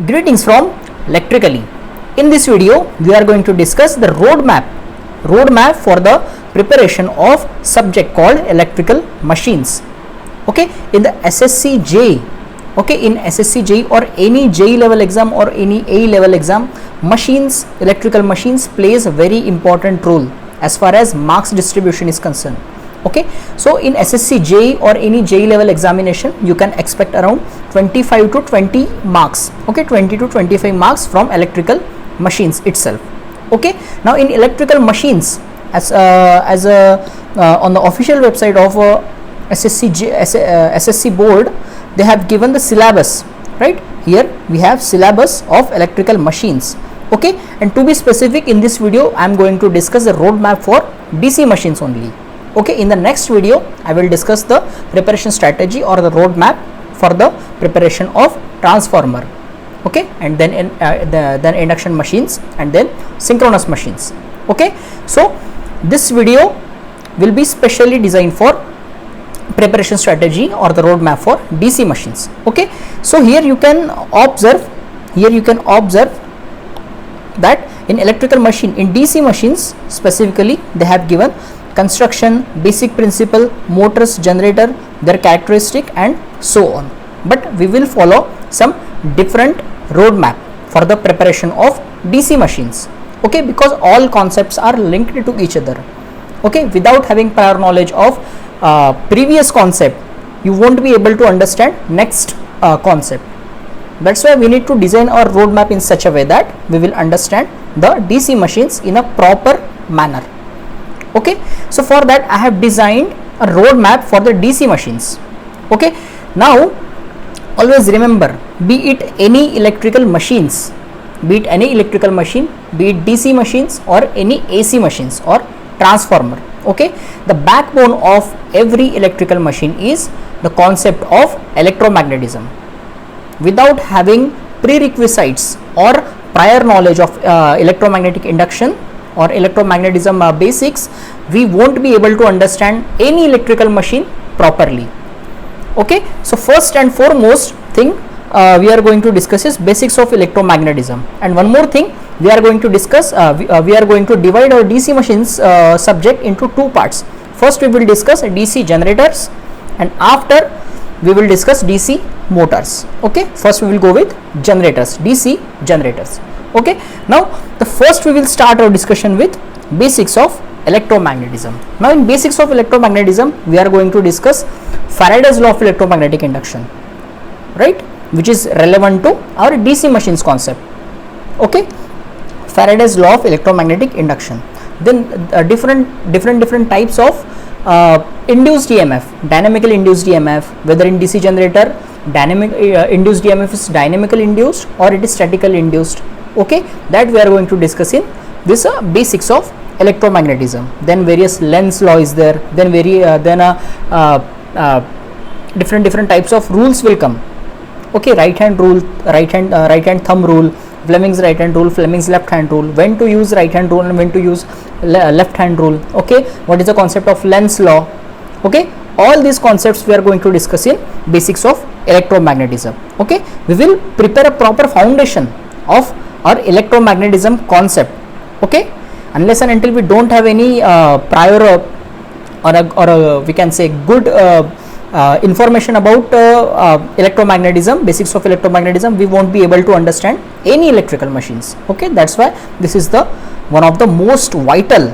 Greetings from Electrically. In this video, we are going to discuss the roadmap for the preparation of subject called electrical machines. Okay, in the SSC JEE, in SSC JEE or any JEE level exam or any A level exam, electrical machines plays a very important role as far as marks distribution is concerned. Okay, so in SSC JEE or any JEE level examination, you can expect around 25 to 20 marks. Okay, 20 to 25 marks from electrical machines itself. Okay, now in electrical machines, on the official website of SSC board, they have given the syllabus. Right here we have syllabus of electrical machines. Okay, and to be specific, in this video I am going to discuss the roadmap for DC machines only. Okay, in the next video I will discuss the preparation strategy or the roadmap for the preparation of transformer. Okay, and then then induction machines and then synchronous machines. Okay, so this video will be specially designed for preparation strategy or the roadmap for DC machines. Okay, so here you can observe that in electrical machine, in DC machines specifically, they have given construction, basic principle, motors, generator, their characteristic and so on. But we will follow some different roadmap for the preparation of DC machines. Okay, because all concepts are linked to each other. Okay, without having prior knowledge of previous concept, you won't be able to understand next concept. That's why we need to design our roadmap in such a way that we will understand the DC machines in a proper manner. Okay, so for that I have designed a roadmap for the DC machines. Okay, now always remember, be it any electrical machine, be it DC machines or any AC machines or transformer. Okay, the backbone of every electrical machine is the concept of electromagnetism. Without having prerequisites or prior knowledge of electromagnetic induction or electromagnetism basics, we won't be able to understand any electrical machine properly. Okay, so first and foremost thing we are going to discuss is basics of electromagnetism, and one more thing we are going to discuss, we are going to divide our DC machines subject into two parts. First we will discuss DC generators and after we will discuss DC motors. Okay, first we will go with generators, DC generators. Okay, now the first we will start our discussion with basics of electromagnetism. Now in basics of electromagnetism we are going to discuss Faraday's law of electromagnetic induction, right, which is relevant to our DC machines concept. Okay, Faraday's law of electromagnetic induction. Then different types of induced EMF, dynamically induced EMF, whether in DC generator induced EMF is dynamically induced or it is statically induced. Okay, that we are going to discuss in this basics of electromagnetism. Then various Lenz's law is there, then different types of rules will come. Okay, right hand thumb rule, Fleming's right hand rule, Fleming's left hand rule, when to use right hand rule and when to use left hand rule. Okay, what is the concept of Lenz's law? Okay, all these concepts we are going to discuss in basics of electromagnetism. Okay, we will prepare a proper foundation of our electromagnetism concept. Okay, unless and until we don't have any prior or we can say good information about electromagnetism, basics of electromagnetism, we won't be able to understand any electrical machines. Okay, that's why this is the one of the most vital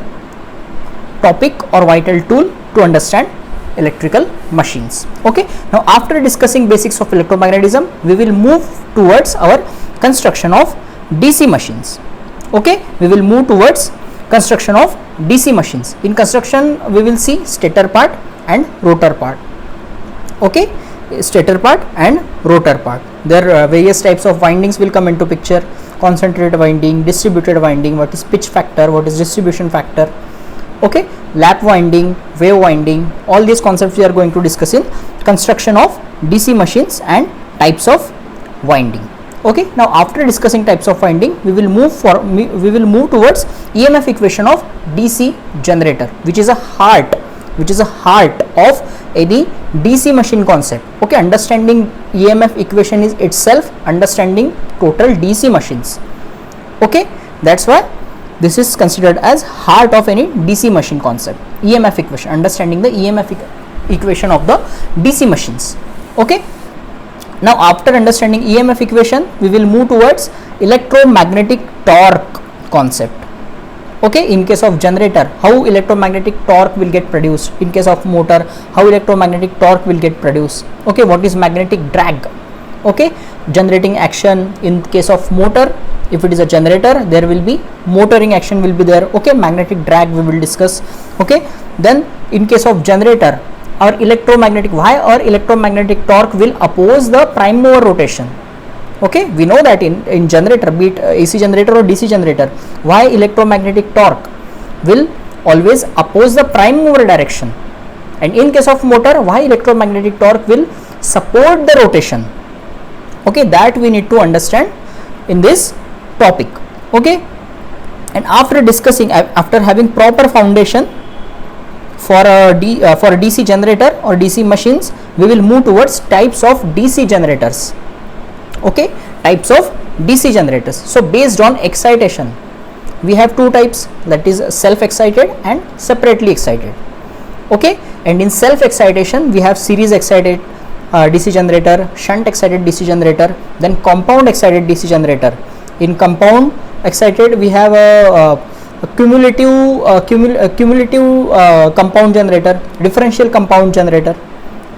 topic or vital tool to understand electrical machines. Okay, now after discussing basics of electromagnetism, we will move towards our construction of DC machines. Okay, we will move towards construction of DC machines. In construction we will see stator part and rotor part. Okay, stator part and rotor part. There are various types of windings will come into picture: concentrated winding, distributed winding, what is pitch factor, what is distribution factor. Okay, lap winding, wave winding, all these concepts we are going to discuss in construction of DC machines and types of winding. Okay, now after discussing types of winding, we will move towards EMF equation of DC generator, which is a heart which is a heart of any DC machine concept. Okay, understanding EMF equation is itself understanding total DC machines. Okay, that's why this is considered as heart of any DC machine concept. EMF equation, understanding the EMF equation of the DC machines. Okay, now after understanding EMF equation, we will move towards electromagnetic torque concept. Okay, in case of generator, how electromagnetic torque will get produced. In case of motor, how electromagnetic torque will get produced. Okay, what is magnetic drag. Okay, generating action. In case of motor, if it is a generator, there will be motoring action will be there. Okay, magnetic drag we will discuss. Okay, then in case of generator, our electromagnetic, why our electromagnetic torque will oppose the prime mover rotation. Okay, we know that in generator, be it AC generator or DC generator, why electromagnetic torque will always oppose the prime mover direction, and in case of motor, why electromagnetic torque will support the rotation. Okay, that we need to understand in this topic. Okay, and after discussing, after having proper foundation for a DC generator or DC machines, we will move towards types of DC generators. Okay, types of DC generators. So based on excitation, we have two types, that is self excited and separately excited. Okay, and in self excitation we have series excited DC generator, shunt excited DC generator, then compound excited DC generator. In compound excited we have a cumulative compound generator, differential compound generator.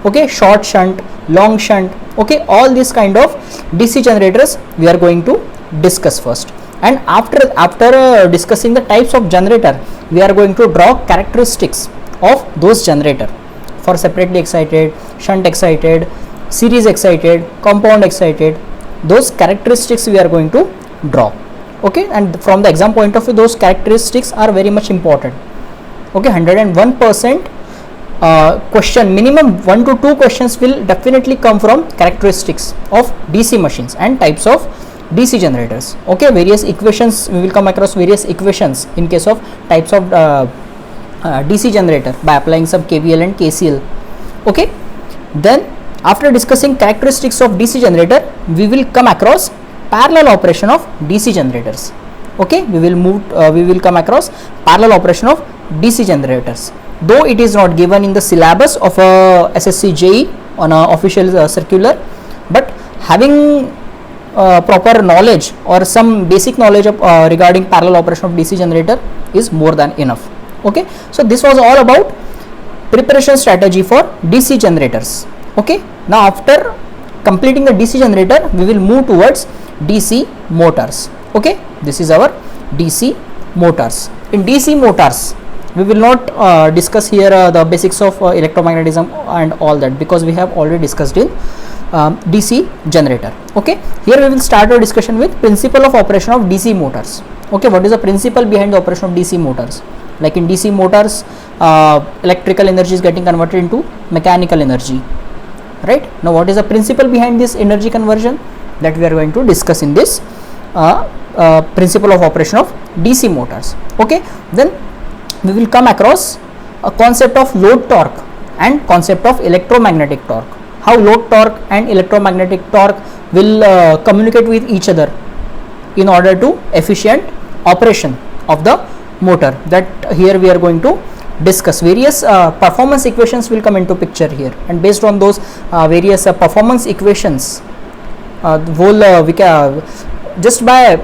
Okay, short shunt, long shunt. Okay, all these kind of DC generators we are going to discuss first, and after discussing the types of generator, we are going to draw characteristics of those generator for separately excited, shunt excited, series excited, compound excited. Those characteristics we are going to draw. Okay, and from the exam point of view, those characteristics are very much important. Okay, 101% question, minimum 1 to 2 questions will definitely come from characteristics of DC machines and types of DC generators. Okay, various equations, we will come across various equations in case of types of DC generator by applying some KVL and KCL. Okay, then after discussing characteristics of DC generator, we will come across parallel operation of DC generators. Okay, we will come across parallel operation of DC generators. Though it is not given in the syllabus of SSC JEE on a official circular, but having proper knowledge or some basic knowledge of regarding parallel operation of DC generator is more than enough. Okay, so this was all about preparation strategy for DC generators. Okay, now after completing the DC generator, we will move towards DC motors. Okay, this is our DC motors. In DC motors, we will not discuss here the basics of electromagnetism and all that, because we have already discussed in DC generator. Okay, here we will start our discussion with principle of operation of DC motors. Okay, what is the principle behind the operation of DC motors? Like in DC motors, electrical energy is getting converted into mechanical energy, right? Now what is the principle behind this energy conversion? That we are going to discuss in this principle of operation of DC motors. Okay, then we will come across a concept of load torque and concept of electromagnetic torque. How load torque and electromagnetic torque will communicate with each other in order to efficient operation of the motor. That here we are going to discuss. Various performance equations will come into picture here, and based on those various performance equations, we can just by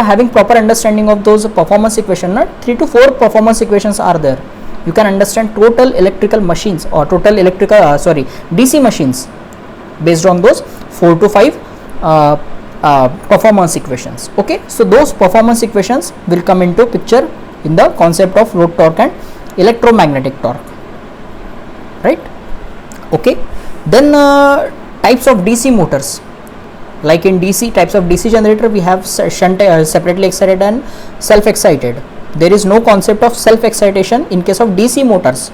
having proper understanding of those performance equation, 3 to 4 performance equations are there. You can understand total electrical machines or total DC machines based on those 4 to 5 performance equations. Okay, so those performance equations will come into picture in the concept of load torque and electromagnetic torque, right? Okay, then types of DC motors. Like in DC, types of DC generator, we have shunt, separately excited and self excited. There is no concept of self excitation in case of DC motors.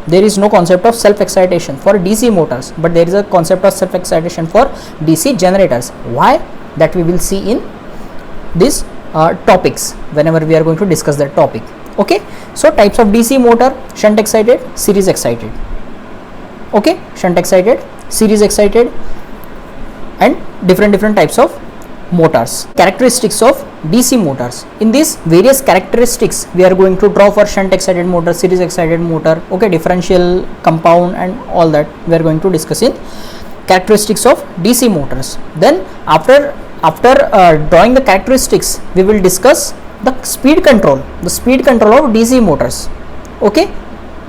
There is no concept of self excitation for DC motors, but there is a concept of self excitation for DC generators. Why? That we will see in these topics whenever we are going to discuss that topic. Okay, so types of DC motor: shunt excited, series excited. Okay, shunt excited, series excited, and different types of motors. Characteristics of DC motors. In these various characteristics we are going to draw for shunt excited motor, series excited motor, okay, differential, compound, and all that we are going to discuss in characteristics of DC motors. Then after drawing the characteristics, we will discuss the speed control of DC motors. Okay,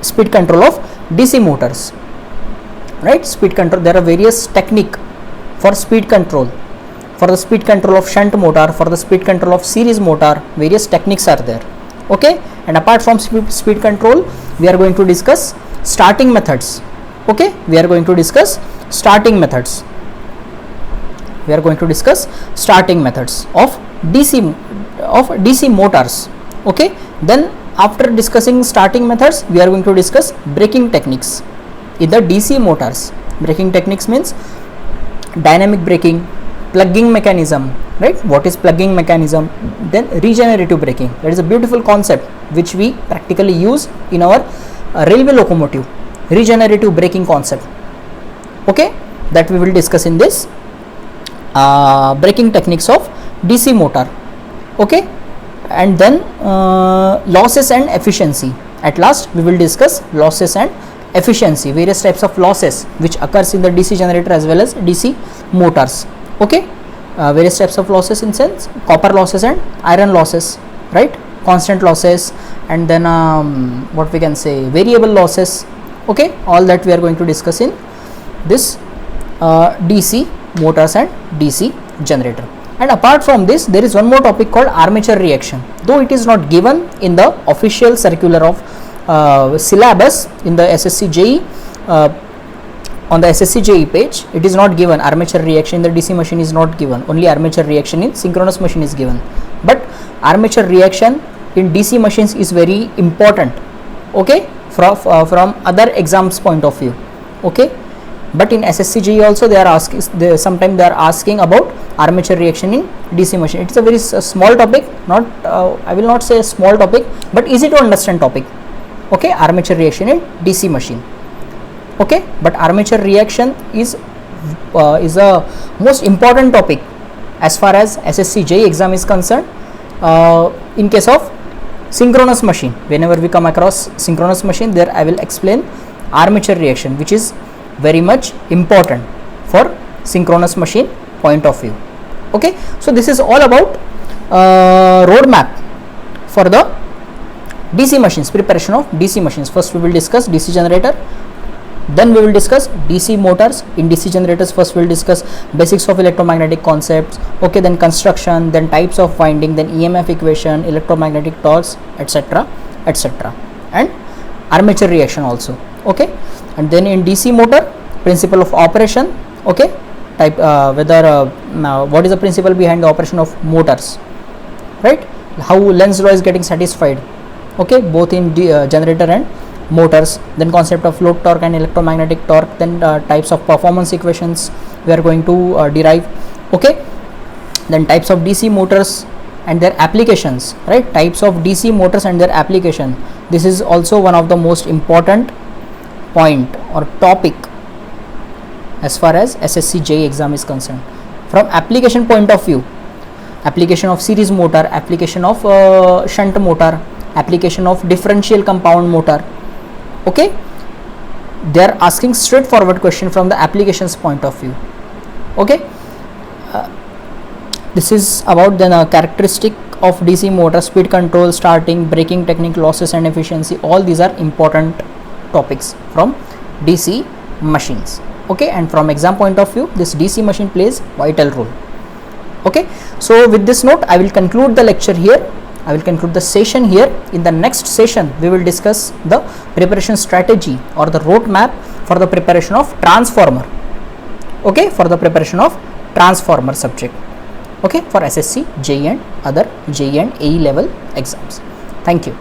speed control of DC motors, right? Speed control, there are various technique for speed control. For the speed control of shunt motor, for the speed control of series motor, various techniques are there. Okay, and apart from speed control, we are going to discuss starting methods. Okay, we are going to discuss starting methods. We are going to discuss starting methods of DC motors. Okay, then after discussing starting methods, we are going to discuss braking techniques in the DC motors. Braking techniques means dynamic braking, plugging mechanism, right? What is plugging mechanism? Then regenerative braking. That is a beautiful concept which we practically use in our railway locomotive. Regenerative braking concept. Okay, that we will discuss in this braking techniques of DC motor. Okay, and then losses and efficiency. At last we will discuss losses and efficiency, various types of losses which occurs in the DC generator as well as DC motors. Okay, various types of losses in sense copper losses and iron losses, right? Constant losses, and then what we can say, variable losses. Okay, all that we are going to discuss in this DC motors and DC generator. And apart from this, there is one more topic called armature reaction. Though it is not given in the official circular of syllabus in the SSC JEE, on the SSC JEE page, it is not given. Armature reaction in the DC machine is not given. Only armature reaction in synchronous machine is given. But armature reaction in DC machines is very important. Okay, from other exams point of view. Okay, but in SSC JEE also they are asking, sometimes they are asking about armature reaction in DC machine. It is a very small topic, not I will not say a small topic, but easy to understand topic. Okay, armature reaction in DC machine. Okay, but armature reaction is a most important topic as far as SSC JEE exam is concerned. In case of synchronous machine, whenever we come across synchronous machine, there I will explain armature reaction, which is very much important for synchronous machine point of view. Okay, so this is all about roadmap for the DC machines, preparation of DC machines. First we will discuss DC generator, then we will discuss DC motors. In DC generators, first we will discuss basics of electromagnetic concepts. Okay, then construction, then types of winding, then EMF equation, electromagnetic torques, etc., etc., and armature reaction also. Okay, and then in DC motor, principle of operation. Okay, type what is the principle behind the operation of motors, right? How Lenz's law is getting satisfied. Okay, both in generator and motors. Then concept of load torque and electromagnetic torque. Then types of performance equations we are going to derive. Okay, then types of DC motors and their applications, right? Types of DC motors and their application. This is also one of the most important point or topic as far as SSC JEE exam is concerned. From application point of view, application of series motor, application of shunt motor, application of differential compound motor. Okay, they are asking straightforward question from the applications point of view. Okay, this is about the characteristic of DC motor, speed control, starting, braking technique, losses and efficiency. All these are important topics from DC machines. Okay, and from exam point of view, this DC machine plays vital role. Okay, so with this note, I will conclude the lecture here. I will conclude the session here. In the next session, we will discuss the preparation strategy or the roadmap for the preparation of transformer. Okay, for the preparation of transformer subject. Okay, for SSC, JEE and other JEE and AE level exams. Thank you.